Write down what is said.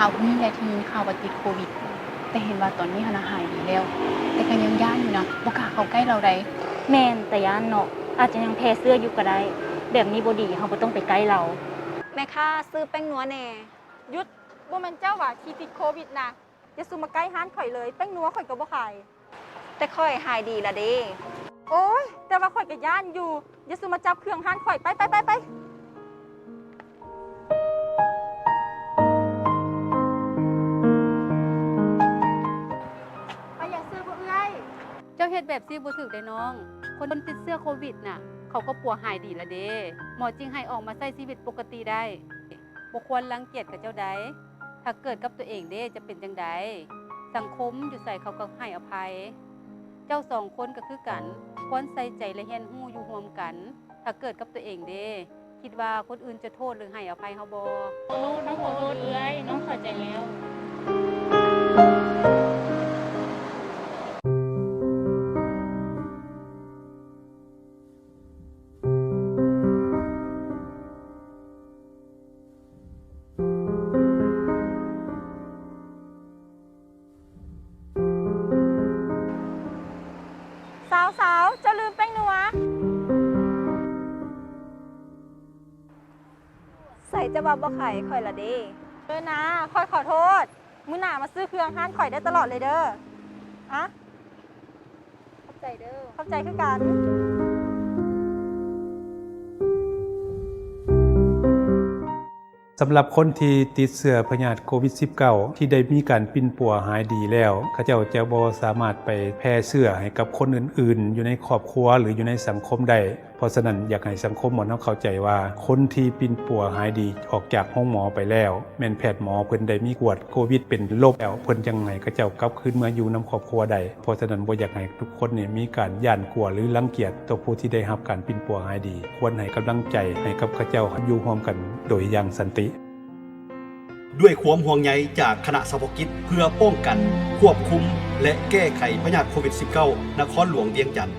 าวคนนี้แหละที่มีข่าวว่าติดโควิดแต่เห็นว่าตอนนี้หาหายดีแล้วแต่ก็ยังย่านอยู่นะบ่กล้าเข้าใกล้เราได้แม่นแต่ย่านเนาะอาจจะยังแพ้เสื้ออยู่ก็ได้แบบนี้บ่ดีเฮาบ่ต้องไปใกล้เราแม่ค้าซื้อแป้งนัวแน่หยุดบ่แม่นเจ้าว่าที่ติดโควิดนะอย่าซุมาใกล้ห้านข่อยเลยแป้งนัวข่อยก็บ่ขาย แต่ค่อยหายดีละเด้ โอ้ยแต่ว่าข่อยก็ย่านอยู่อย่าซุมาจับเครื่องห้านข่อยไปอยากซื้อบ่เอ้ย เจ้าเฮ็ดแบบซี่บ่ถูกได้น้อง คนติดเชื้อโควิดน่ะ เขาก็ปัวหายดีละเด้หมอจึงให้ออกมาใช้ชีวิตปกติได้บ่ควรรังเกียจกับเจ้าใดถ้าเกิดกับตัวเองเด้จะเป็นจังไดสังคมอยู่ใส่เขาก็ให้อภัย เจ้าสองคนก็คือกันควรใส่ใจและเรียนรู้อยู่ร่วมกัน ถ้าเกิดกับตัวเองเด้คิดว่าคนอื่นจะโทษหรือให้อภัยเฮาบ่น้องขอโทษเอ้ยน้องเข้าใจแล้ว สาวเจ้าลืมแป้งนัว ใส่จะว่าบ่ขายค่อยละเด้นะข่อยขอโทษมื้อหน้ามาซื้อเครื่องห้านข่อยได้ตลอดเลยเด้ออะเข้าใจเด้อเข้าใจคือกัน สำหรับคนที่ติดเชื้อพยาธิโควิด -19 ที่ได้มีการปิ้นปัวหายดีแล้วเขาเจ้าจะบ่สามารถไปแพร่เชื้อให้กับคนอื่นๆอยู่ในครอบครัวหรืออยู่ในสังคมได้เพราะฉะนั้นอยากให้สังคมเราเข้าใจว่าคนที่ปิ้นปัวหายดีออกจากห้องหมอไปแล้วแม่นแพทย์หมอเพิ่นได้มีกวดโควิดเป็นโรคแล้วเพิ่นจังไห้เขาเจ้ากลับคืนมาอยู่นํครอบครัวได้เพราะฉะนั้นบ่อยากให้ทุกคนนี่มีการย่านกลัวหรือรังเกียจต่อผู้ที่ได้รับการปิ้นปัวหายดีควรให้กำลังใจให้กับเขาเจ้าอยู่ร่วมกันโดยอย่างสันติด้วยความห่วงใยจากคณะเฉพาะกิจเพื่อป้องกันควบคุมและแก้ไขพยาธิโควิด -19 นครหลวงเวียงจันทร์